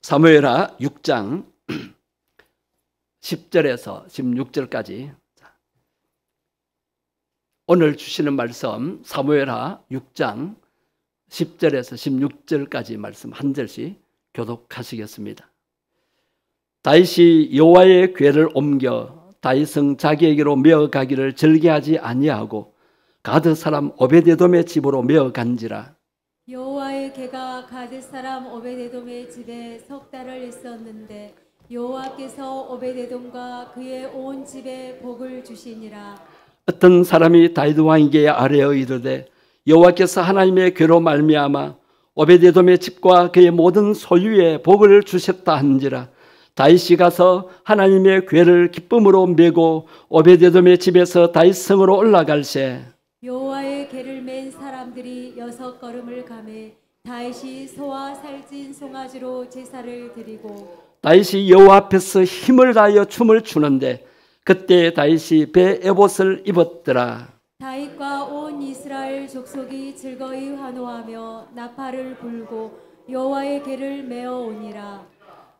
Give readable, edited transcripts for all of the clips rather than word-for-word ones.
사무엘하 6장 10절에서 16절까지 오늘 주시는 말씀 사무엘하 6장 10절에서 16절까지 말씀 한 절씩 교독하시겠습니다. 다윗이 여호와의 궤를 옮겨 다윗성 자기에게로 메어가기를 절개하지 아니하고 가드 사람 오베데돔의 집으로 메어간지라. 여호와의 궤가 가드 사람 오베데돔의 집에 석 달을 있었는데 여호와께서 오베데돔과 그의 온 집에 복을 주시니라. 어떤 사람이 다윗 왕에게 아뢰어 이르되 여호와께서 하나님의 궤로 말미암아 오베데돔의 집과 그의 모든 소유에 복을 주셨다 한지라. 다윗이 가서 하나님의 궤를 기쁨으로 메고 오베데돔의 집에서 다윗 성으로 올라갈새 여호와의 궤를 맨 사람들이 6걸음을 가매 다윗이 소와 살찐 송아지로 제사를 드리고 다윗이 여호와 앞에서 힘을 다하여 춤을 추는데 그때 다윗이 배 에봇을 입었더라. 다윗과 온 이스라엘 족속이 즐거이 환호하며 나팔을 불고 여호와의 궤를 메어 오니라.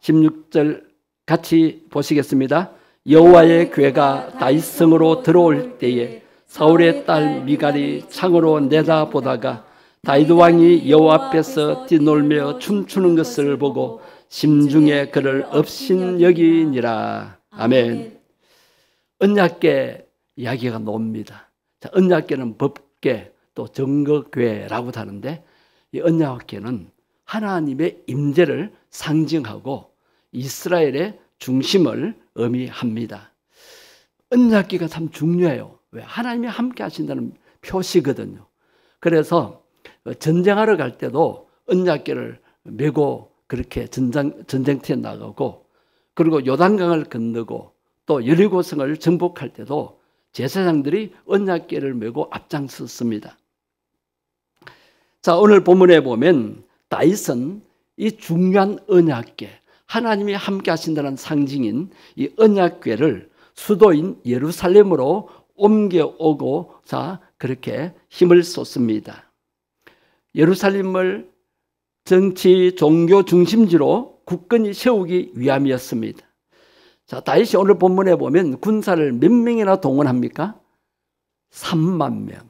16절 같이 보시겠습니다. 여호와의 궤가 다윗 성으로 들어올 때에 사울의 딸 미갈이 창으로 내다보다가 다윗 왕이 여호와 앞에서 뛰놀며 춤추는 것을 보고 심중에 그를 업신여기니라. 아멘. 언약궤 이야기가 나옵니다. 언약궤는 법궤 또 증거궤라고도 하는데 이 언약궤는 하나님의 임재를 상징하고 이스라엘의 중심을 의미합니다. 언약궤가 참 중요해요. 왜? 하나님이 함께 하신다는 표시거든요. 그래서 전쟁하러 갈 때도 언약궤를 메고 그렇게 전쟁터에 나가고 그리고 요단강을 건너고 또 여리고성을 정복할 때도 제사장들이 언약궤를 메고 앞장섰습니다. 자, 오늘 본문에 보면 다윗은 이 중요한 언약궤, 하나님이 함께 하신다는 상징인 이 언약궤를 수도인 예루살렘으로 옮겨오고 자 그렇게 힘을 쏟습니다. 예루살렘을 정치, 종교 중심지로 굳건히 세우기 위함이었습니다. 자, 다윗이 오늘 본문에 보면 군사를 몇 명이나 동원합니까? 3만 명.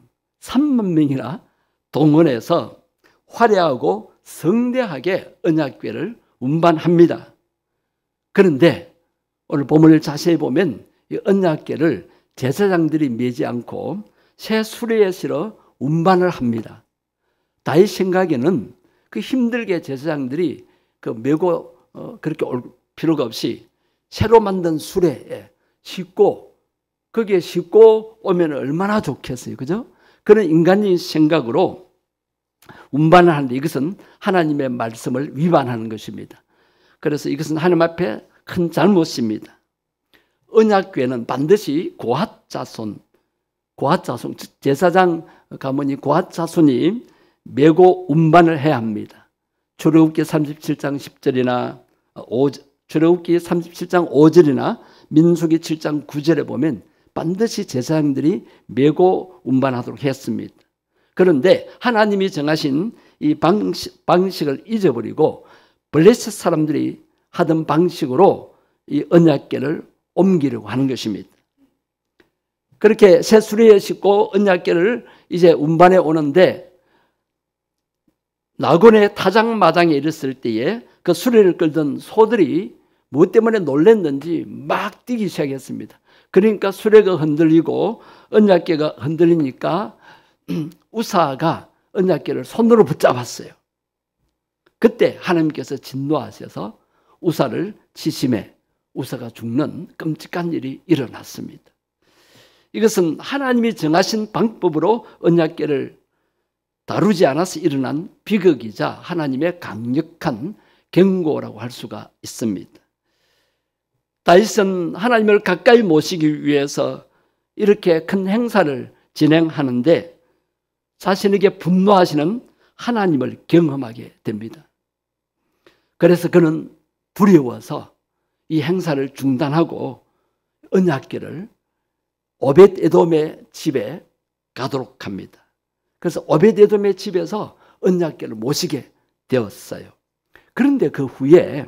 3만 명이나 동원해서 화려하고 성대하게 언약궤를 운반합니다. 그런데 오늘 본문을 자세히 보면 이 언약궤를 제사장들이 메지 않고 새 수레에 실어 운반을 합니다. 다윗 생각에는 그 힘들게 제사장들이 그 메고 그렇게 올 필요가 없이 새로 만든 수레에 싣고 거기에 싣고 오면 얼마나 좋겠어요. 그죠? 그런 인간적인 생각으로 운반을 하는데 이것은 하나님의 말씀을 위반하는 것입니다. 그래서 이것은 하나님 앞에 큰 잘못입니다. 언약궤는 반드시 고핫 자손, 제사장 가문이 고핫 자손이 메고 운반을 해야 합니다. 출애굽기 37장 10절이나 출애굽기 37장 5절이나 민수기 7장 9절에 보면 반드시 제사장들이 메고 운반하도록 했습니다. 그런데 하나님이 정하신 이 방식을 잊어버리고 블레셋 사람들이 하던 방식으로 이 언약궤를 옮기려고 하는 것입니다. 그렇게 새 수레에 싣고 언약궤를 이제 운반해 오는데 나곤의 타작마당에 이르렀을 때에 그 수레를 끌던 소들이 무엇 때문에 놀랐는지 막 뛰기 시작했습니다. 그러니까 수레가 흔들리고 언약궤가 흔들리니까 우사가 언약궤를 손으로 붙잡았어요. 그때 하나님께서 진노하셔서 우사를 치심해 우사가 죽는 끔찍한 일이 일어났습니다. 이것은 하나님이 정하신 방법으로 언약궤를 다루지 않아서 일어난 비극이자 하나님의 강력한 경고라고 할 수가 있습니다. 다윗은 하나님을 가까이 모시기 위해서 이렇게 큰 행사를 진행하는데 자신에게 분노하시는 하나님을 경험하게 됩니다. 그래서 그는 두려워서 이 행사를 중단하고 언약궤를 오벳에돔의 집에 가도록 합니다. 그래서 오벳에돔의 집에서 언약궤를 모시게 되었어요. 그런데 그 후에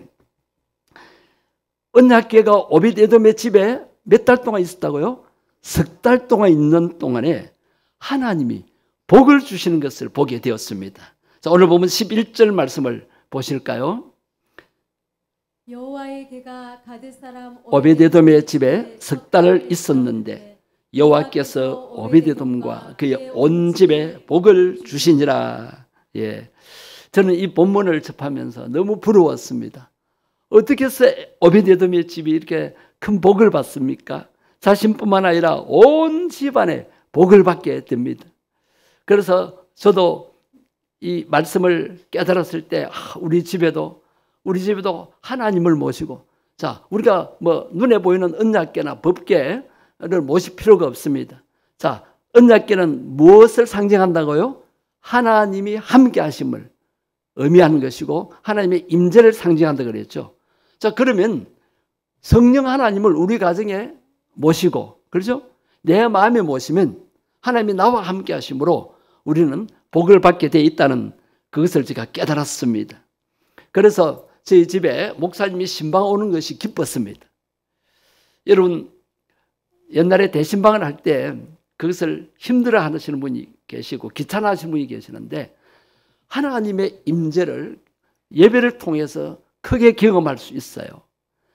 언약궤가 오벳에돔의 집에 몇 달 동안 있었다고요? 10달 동안 있는 동안에 하나님이 복을 주시는 것을 보게 되었습니다. 자, 오늘 보면 11절 말씀을 보실까요? 여호와의 궤가 가드 사람 오벳에돔의 집에 10달을 있었는데 여호와께서 오벳에돔과 그의 온 집에 복을 주시니라. 예, 저는 이 본문을 접하면서 너무 부러웠습니다. 어떻게 해서 오벳에돔의 집이 이렇게 큰 복을 받습니까? 자신뿐만 아니라 온 집안에 복을 받게 됩니다. 그래서 저도 이 말씀을 깨달았을 때 우리 집에도 하나님을 모시고, 자, 우리가 뭐 눈에 보이는 언약궤나 법궤를 모실 필요가 없습니다. 자, 언약궤는 무엇을 상징한다고요? 하나님이 함께 하심을 의미하는 것이고 하나님의 임재를 상징한다 그랬죠. 자, 그러면 성령 하나님을 우리 가정에 모시고, 그렇죠? 내 마음에 모시면 하나님이 나와 함께 하심으로 우리는 복을 받게 되어 있다는 그것을 제가 깨달았습니다. 그래서 저희 집에 목사님이 신방 오는 것이 기뻤습니다. 여러분, 옛날에 대신방을 할 때 그것을 힘들어 하시는 분이 계시고 귀찮아 하시는 분이 계시는데, 하나님의 임재를 예배를 통해서 크게 경험할 수 있어요.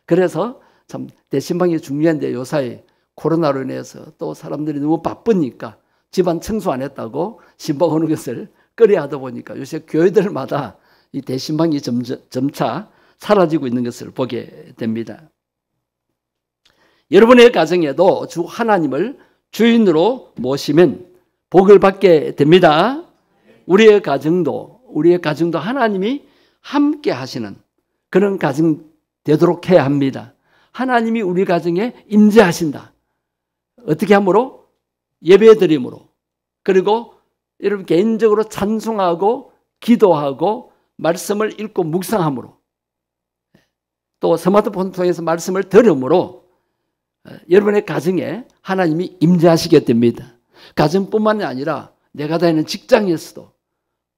그래서 참 대신방이 중요한데 요사이 코로나로 인해서 또 사람들이 너무 바쁘니까 집안 청소 안 했다고 신방 오는 것을 꺼려하다 보니까 요새 교회들마다 이 대신방이 점차 사라지고 있는 것을 보게 됩니다. 여러분의 가정에도 주 하나님을 주인으로 모시면 복을 받게 됩니다. 우리의 가정도 하나님이 함께 하시는 그런 가정 되도록 해야 합니다. 하나님이 우리 가정에 임재하신다. 어떻게 함으로? 예배드림으로. 그리고 여러분 개인적으로 찬송하고 기도하고 말씀을 읽고 묵상함으로, 또 스마트폰 통해서 말씀을 들음으로 여러분의 가정에 하나님이 임재하시게 됩니다. 가정뿐만 아니라 내가 다니는 직장에서도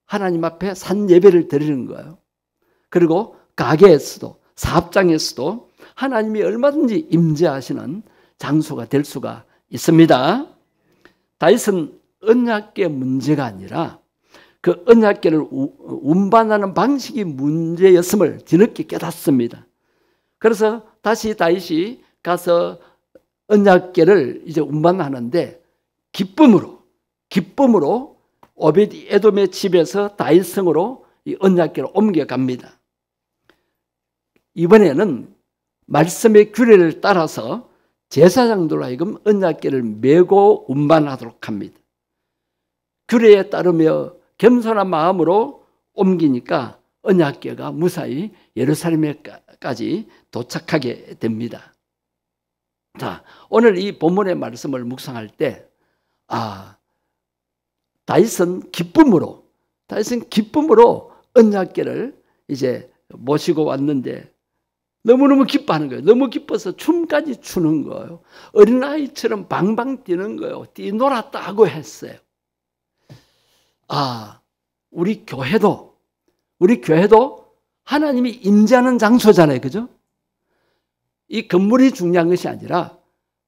하나님 앞에 산 예배를 드리는 거예요. 그리고 가게에서도 사업장에서도 하나님이 얼마든지 임재하시는 장소가 될 수가 있습니다. 다윗은 언약궤 문제가 아니라 그 언약궤를 운반하는 방식이 문제였음을 뒤늦게 깨닫습니다. 그래서 다시 다윗이 가서 언약궤를 이제 운반하는데 기쁨으로 오벳에돔의 집에서 다윗성으로 이 언약궤를 옮겨갑니다. 이번에는 말씀의 규례를 따라서 제사장들로 하여금 언약궤를 메고 운반하도록 합니다. 규례에 따르며 겸손한 마음으로 옮기니까 언약궤가 무사히 예루살렘에까지 도착하게 됩니다. 자, 오늘 이 본문의 말씀을 묵상할 때 다윗은 기쁨으로 언약궤를 이제 모시고 왔는데 너무너무 기뻐하는 거예요. 너무 기뻐서 춤까지 추는 거예요. 어린아이처럼 방방 뛰는 거예요. 뛰놀았다고 했어요. 우리 교회도 하나님이 임재하는 장소잖아요. 그죠? 이 건물이 중요한 것이 아니라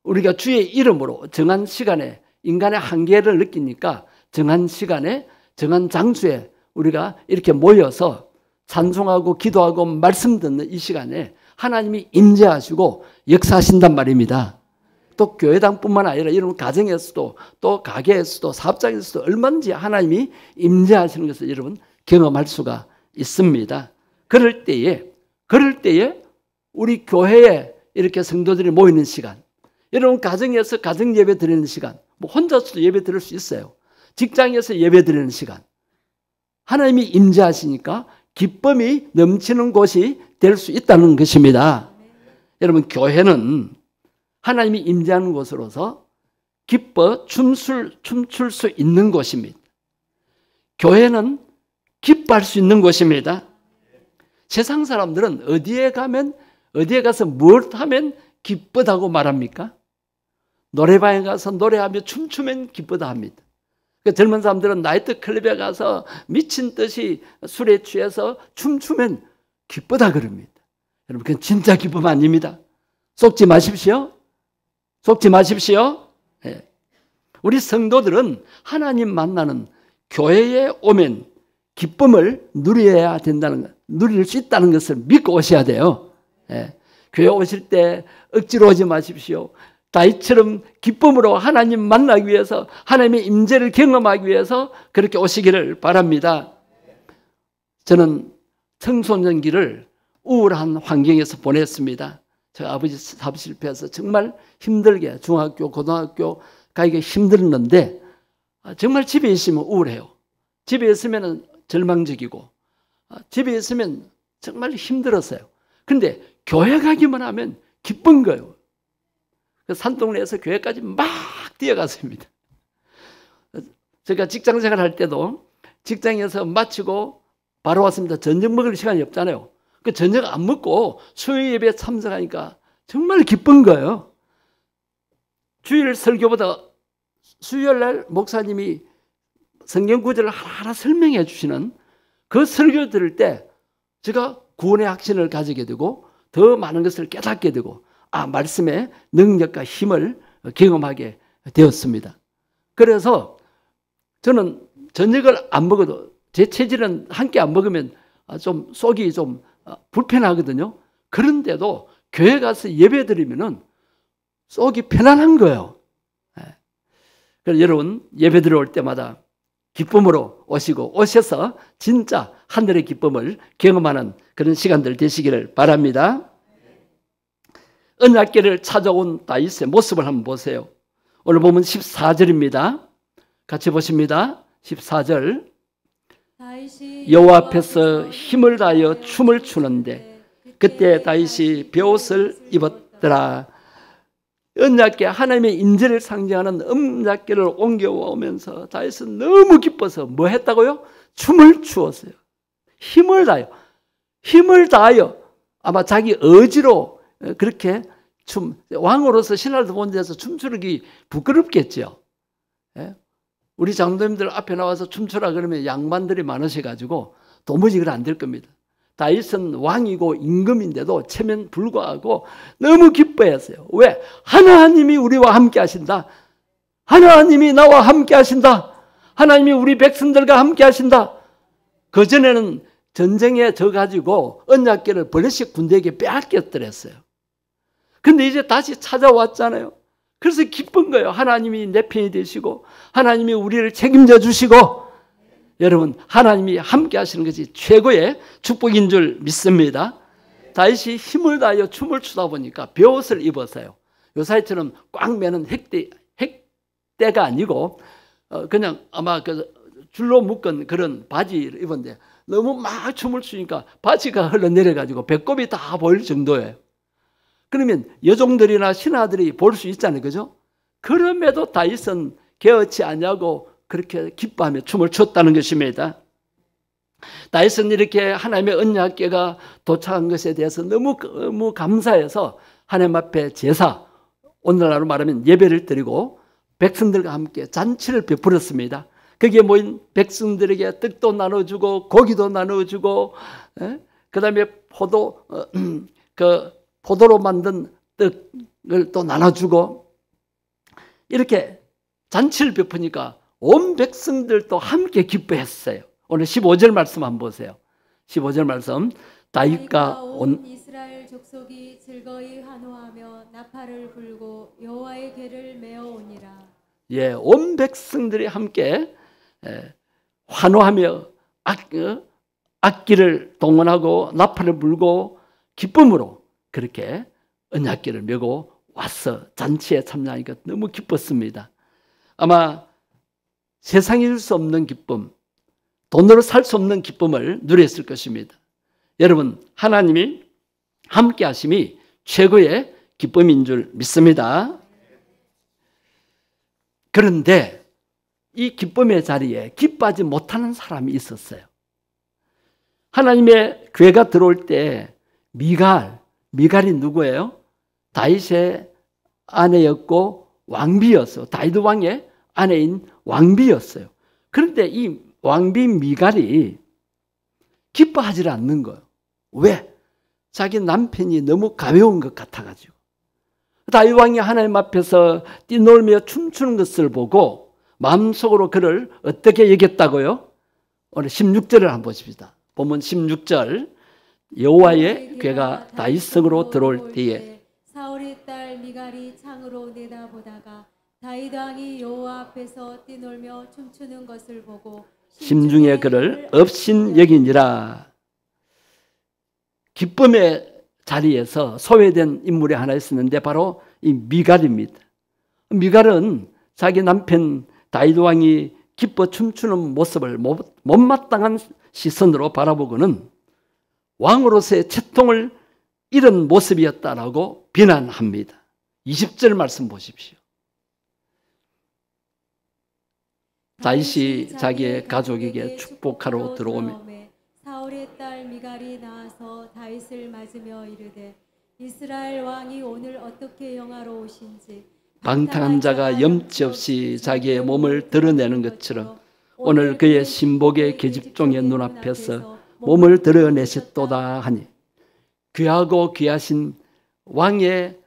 우리가 주의 이름으로 정한 시간에 인간의 한계를 느끼니까 정한 시간에 정한 장소에 우리가 이렇게 모여서 찬송하고 기도하고 말씀 듣는 이 시간에 하나님이 임재하시고 역사하신단 말입니다. 또 교회당뿐만 아니라 이런 가정에서도 또 가게에서도 사업장에서도 얼마든지 하나님이 임재하시는 것을 여러분 경험할 수가 있습니다. 그럴 때에 우리 교회에 이렇게 성도들이 모이는 시간, 여러분 가정에서 가정 예배 드리는 시간, 뭐 혼자서도 예배 드릴 수 있어요. 직장에서 예배 드리는 시간, 하나님이 임재하시니까 기쁨이 넘치는 곳이 될 수 있다는 것입니다. 여러분 교회는 하나님이 임재하는 곳으로서 기뻐 춤출 수 있는 곳입니다. 교회는 기뻐할 수 있는 곳입니다. 세상 사람들은 어디에 가서 뭘 하면 기쁘다고 말합니까? 노래방에 가서 노래하며 춤추면 기쁘다 합니다. 젊은 사람들은 나이트클럽에 가서 미친 듯이 술에 취해서 춤추면 기쁘다 그럽니다. 여러분 그건 진짜 기쁨 아닙니다. 속지 마십시오. 속지 마십시오. 예. 우리 성도들은 하나님 만나는 교회에 오면 기쁨을 누려야 된다는 것, 누릴 수 있다는 것을 믿고 오셔야 돼요. 예. 교회 오실 때 억지로 오지 마십시오. 다윗처럼 기쁨으로 하나님 만나기 위해서, 하나님의 임재를 경험하기 위해서 그렇게 오시기를 바랍니다. 저는 청소년기를 우울한 환경에서 보냈습니다. 제가 아버지 사업 실패해서 정말 힘들게 중학교, 고등학교 가기가 힘들었는데 정말 집에 있으면 우울해요. 집에 있으면 절망적이고 집에 있으면 정말 힘들었어요. 그런데 교회 가기만 하면 기쁜 거예요. 산동네에서 교회까지 막 뛰어갔습니다. 제가 직장 생활할 때도 직장에서 마치고 바로 왔습니다. 저녁 먹을 시간이 없잖아요. 그 저녁 안 먹고 수요 예배에 참석하니까 정말 기쁜 거예요. 주일 설교보다 수요일 날 목사님이 성경 구절을 하나하나 설명해 주시는 그 설교 들을 때 제가 구원의 확신을 가지게 되고 더 많은 것을 깨닫게 되고 말씀의 능력과 힘을 경험하게 되었습니다. 그래서 저는 저녁을 안 먹어도 제 체질은 한 끼 안 먹으면 좀 속이 좀 불편하거든요. 그런데도 교회 가서 예배 드리면은 속이 편안한 거예요. 그래서 여러분 예배 들어올 때마다 기쁨으로 오시고 오셔서 진짜 하늘의 기쁨을 경험하는 그런 시간들 되시기를 바랍니다. 언약궤를 찾아온 다윗의 모습을 한번 보세요. 오늘 보면 14절입니다. 같이 보십니다. 14절. 여호와 앞에서 힘을 다하여 춤을 추는데 그때 다윗이 베옷을 입었더라. 언약궤, 하나님의 인재를 상징하는 언약궤를 옮겨오면서 다윗은 너무 기뻐서 뭐 했다고요? 춤을 추었어요. 힘을 다하여. 힘을 다하여. 아마 자기 의지로 그렇게 왕으로서 신하를 본 데서 춤추기 부끄럽겠죠. 우리 장로님들 앞에 나와서 춤추라 그러면 양반들이 많으셔가지고 도무지 그건 안 될 겁니다. 다윗은 왕이고 임금인데도 체면 불구하고 너무 기뻐했어요. 왜? 하나님이 우리와 함께 하신다. 하나님이 나와 함께 하신다. 하나님이 우리 백성들과 함께 하신다. 그전에는 전쟁에 져가지고 언약궤를 블레셋 군대에게 빼앗겼더랬어요. 근데 이제 다시 찾아왔잖아요. 그래서 기쁜 거예요. 하나님이 내 편이 되시고 하나님이 우리를 책임져 주시고 여러분 하나님이 함께 하시는 것이 최고의 축복인 줄 믿습니다. 다윗이 힘을 다하여 춤을 추다 보니까 베옷을 입었어요. 요사이처럼 꽉 매는 핵대가 아니고 그냥 아마 그 줄로 묶은 그런 바지를 입었는데 너무 막 춤을 추니까 바지가 흘러내려가지고 배꼽이 다 보일 정도예요. 그러면 여종들이나 신하들이 볼 수 있잖아요. 그죠? 그럼에도 다윗은 개의치 아니하고 그렇게 기뻐하며 춤을 췄다는 것입니다. 다윗은 이렇게 하나님의 언약궤가 도착한 것에 대해서 너무 감사해서 하나님 앞에 제사, 오늘날로 말하면 예배를 드리고 백성들과 함께 잔치를 베풀었습니다. 거기에 모인 백성들에게 떡도 나눠주고 고기도 나눠주고 그 다음에 포도로 만든 떡을 또 나눠주고 이렇게 잔치를 베푸니까 온 백성들도 함께 기뻐했어요. 오늘 15절 말씀 한번 보세요. 15절 말씀. 다윗과 온 이스라엘 족속이 즐거이 환호하며 나팔을 불고 여호와의 궤를 메어오니라. 예, 온 백성들이 함께 환호하며 악기를 동원하고 나팔을 불고 기쁨으로 그렇게 언약궤를 메고 와서 잔치에 참여하니까 너무 기뻤습니다. 아마 세상에 줄 수 없는 기쁨, 돈으로 살 수 없는 기쁨을 누렸을 것입니다. 여러분, 하나님이 함께 하심이 최고의 기쁨인 줄 믿습니다. 그런데 이 기쁨의 자리에 기뻐하지 못하는 사람이 있었어요. 하나님의 궤가 들어올 때 미갈이 누구예요? 다윗의 아내였고 왕비였어요. 다윗 왕의 아내인 왕비였어요. 그런데 이 왕비 미갈이 기뻐하지 않는 거예요. 왜? 자기 남편이 너무 가벼운 것 같아가지고. 다윗 왕이 하나님 앞에서 뛰놀며 춤추는 것을 보고 마음속으로 그를 어떻게 여겼다고요? 오늘 16절을 한번 보십시다. 보면 16절, 여호와의 궤가 다윗 성으로 들어올 때에 사울의 딸 미갈이 창으로 내다보다가 다윗 왕이 여호와 앞에서 뛰놀며 춤추는 것을 보고 심중에 그를 업신 여기니라. 기쁨의 자리에서 소외된 인물이 하나 있었는데 바로 이 미갈입니다. 미갈은 자기 남편 다윗 왕이 기뻐 춤추는 모습을 못마땅한 시선으로 바라보고는 왕으로서의 채통을 잃은 모습이었다라고 비난합니다. 20절 말씀 보십시오. 다윗이 자기의 가족에게 축복하러 들어오며 사울의 딸 미갈이 나와서 다윗을 맞으며 이르되 이스라엘 왕이 오늘 어떻게 영화로우신지 방탕한 자가 염치 없이 자기의 몸을 드러내는 것처럼 오늘 그의 신복의 계집종의 눈앞에서 몸을 드러내셨도다 하니, 귀하고 귀하신 왕의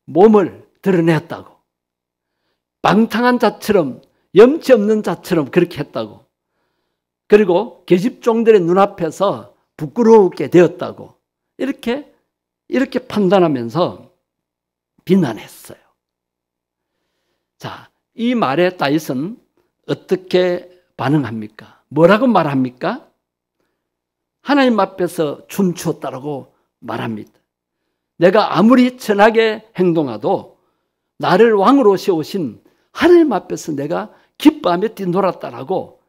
몸을 드러냈다고, 방탕한 자처럼 염치 없는 자처럼 그렇게 했다고, 그리고 계집종들의 눈앞에서 부끄러우게 되었다고 이렇게 판단하면서 비난했어요. 자, 이 말에 다윗은 어떻게 반응합니까? 뭐라고 말합니까? 하나님 앞에서 춤추었다라고 말합니다. 내가 아무리 천하게 행동하도 나를 왕으로 세우신 하나님 앞에서 내가 기뻐하며 뛰놀았다라고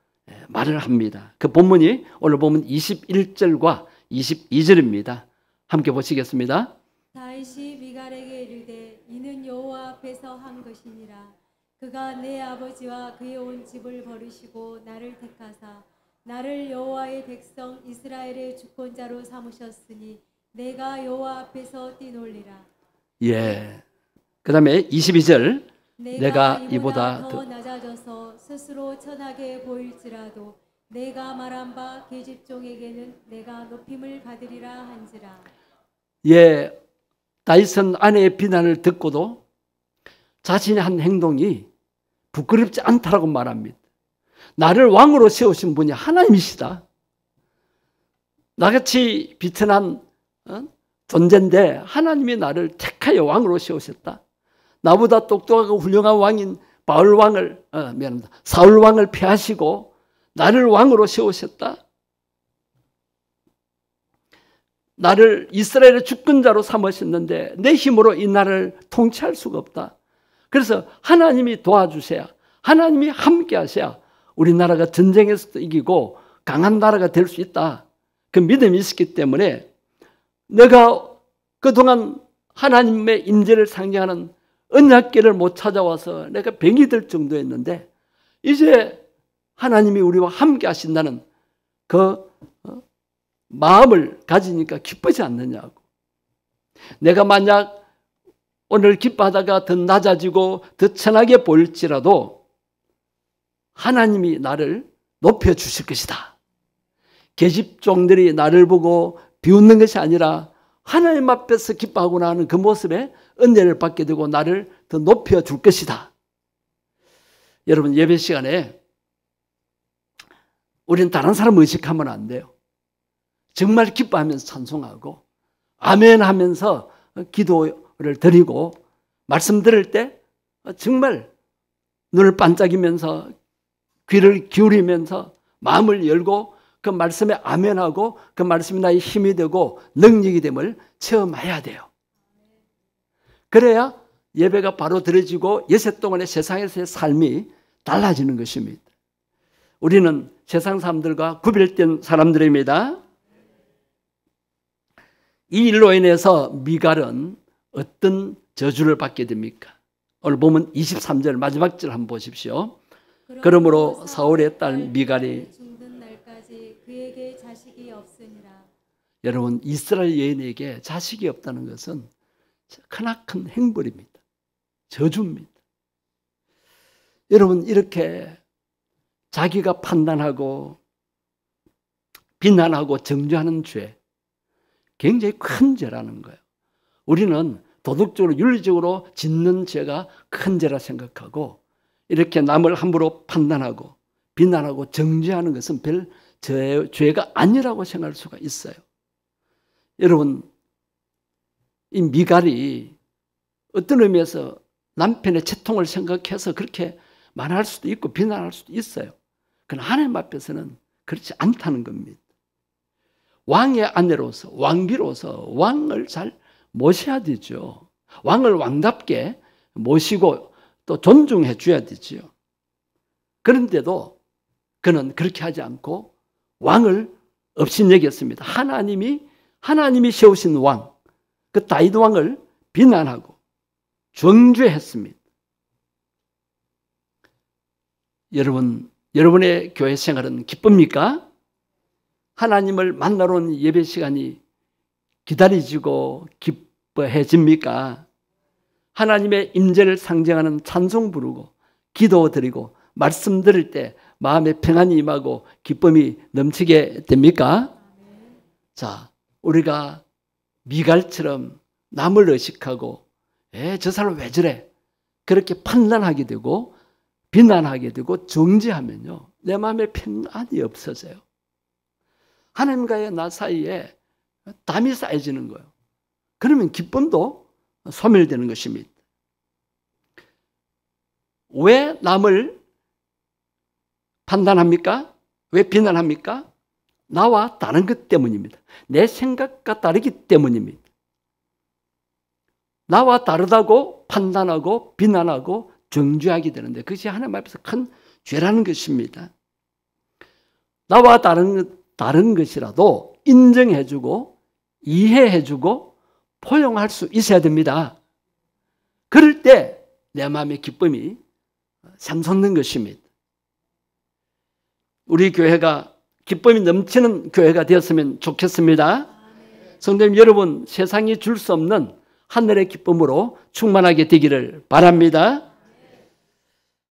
말을 합니다. 그 본문이 오늘 보면 21절과 22절입니다. 함께 보시겠습니다. 다윗이 미갈에게 이르되 이는 여호와 앞에서 한 것이니라. 그가 내 아버지와 그의 온 집을 버리시고 나를 택하사 나를 여호와의 백성 이스라엘의 주권자로 삼으셨으니 내가 여호와 앞에서 뛰놀리라. 예. 그 다음에 22절, 내가 이보다 더 낮아져서 스스로 천하게 보일지라도 내가 말한 바 계집종에게는 내가 높임을 받으리라 한지라. 예, 다윗은 아내의 비난을 듣고도 자신의 한 행동이 부끄럽지 않다라고 말합니다. 나를 왕으로 세우신 분이 하나님이시다. 나같이 비천한 존재인데 하나님이 나를 택하여 왕으로 세우셨다. 나보다 똑똑하고 훌륭한 왕인 사울 왕을 폐하시고 나를 왕으로 세우셨다. 나를 이스라엘의 주권자로 삼으셨는데 내 힘으로 이 나라를 통치할 수가 없다. 그래서 하나님이 도와주셔야, 하나님이 함께 하셔야 우리나라가 전쟁에서도 이기고 강한 나라가 될 수 있다. 그 믿음이 있었기 때문에 내가 그동안 하나님의 임재를 상징하는 언약궤를 못 찾아와서 내가 병이 들 정도였는데 이제 하나님이 우리와 함께 하신다는 그 마음을 가지니까 기쁘지 않느냐고. 내가 만약 오늘 기뻐하다가 더 낮아지고 더 천하게 보일지라도 하나님이 나를 높여주실 것이다. 계집종들이 나를 보고 비웃는 것이 아니라 하나님 앞에서 기뻐하고 하는 그 모습에 은혜를 받게 되고 나를 더 높여줄 것이다. 여러분, 예배 시간에 우리는 다른 사람 의식하면 안 돼요. 정말 기뻐하면서 찬송하고 아멘 하면서 기도를 드리고 말씀 들을 때 정말 눈을 반짝이면서 귀를 기울이면서 마음을 열고 그 말씀에 아멘하고 그 말씀이 나의 힘이 되고 능력이 됨을 체험해야 돼요. 그래야 예배가 바로 드려지고 예세 동안의 세상에서의 삶이 달라지는 것입니다. 우리는 세상 사람들과 구별된 사람들입니다. 이 일로 인해서 미갈은 어떤 저주를 받게 됩니까? 오늘 보면 23절 마지막 절 한번 보십시오. 그러므로 사울의 딸 미갈이 죽는 날까지 그에게 자식이 없으니라. 여러분, 이스라엘 여인에게 자식이 없다는 것은 크나큰 행벌입니다. 저주입니다. 여러분, 이렇게 자기가 판단하고 비난하고 정죄하는 죄, 굉장히 큰 죄라는 거예요. 우리는 도덕적으로 윤리적으로 짓는 죄가 큰 죄라 생각하고 이렇게 남을 함부로 판단하고 비난하고 정죄하는 것은 별 죄가 아니라고 생각할 수가 있어요. 여러분, 이 미갈이 어떤 의미에서 남편의 채통을 생각해서 그렇게 말할 수도 있고 비난할 수도 있어요. 그러나 하나님 앞에서는 그렇지 않다는 겁니다. 왕의 아내로서 왕비로서 왕을 잘 모셔야 되죠. 왕을 왕답게 모시고 또 존중해 줘야 되죠. 그런데도 그는 그렇게 하지 않고 왕을 업신여겼습니다. 하나님이 세우신 왕, 그 다윗 왕을 비난하고 정죄했습니다. 여러분의 교회 생활은 기쁩니까? 하나님을 만나러 온 예배 시간이 기다려지고 기뻐해집니까? 하나님의 임재를 상징하는 찬송 부르고 기도 드리고 말씀 들을 때 마음에 평안이 임하고 기쁨이 넘치게 됩니까? 자, 우리가 미갈처럼 남을 의식하고 저 사람 왜 저래? 그렇게 판단하게 되고 비난하게 되고 정죄하면요, 내 마음에 평안이 없어져요. 하나님과의 나 사이에 담이 쌓여지는 거예요. 그러면 기쁨도 소멸되는 것입니다. 왜 남을 판단합니까? 왜 비난합니까? 나와 다른 것 때문입니다. 내 생각과 다르기 때문입니다. 나와 다르다고 판단하고 비난하고 정죄하게 되는데 그것이 하나님 앞에서 큰 죄라는 것입니다. 나와 다른 것이라도 인정해주고 이해해주고 포용할 수 있어야 됩니다. 그럴 때 내 마음의 기쁨이 샘솟는 것입니다. 우리 교회가 기쁨이 넘치는 교회가 되었으면 좋겠습니다. 성도님 여러분, 세상이 줄 수 없는 하늘의 기쁨으로 충만하게 되기를 바랍니다.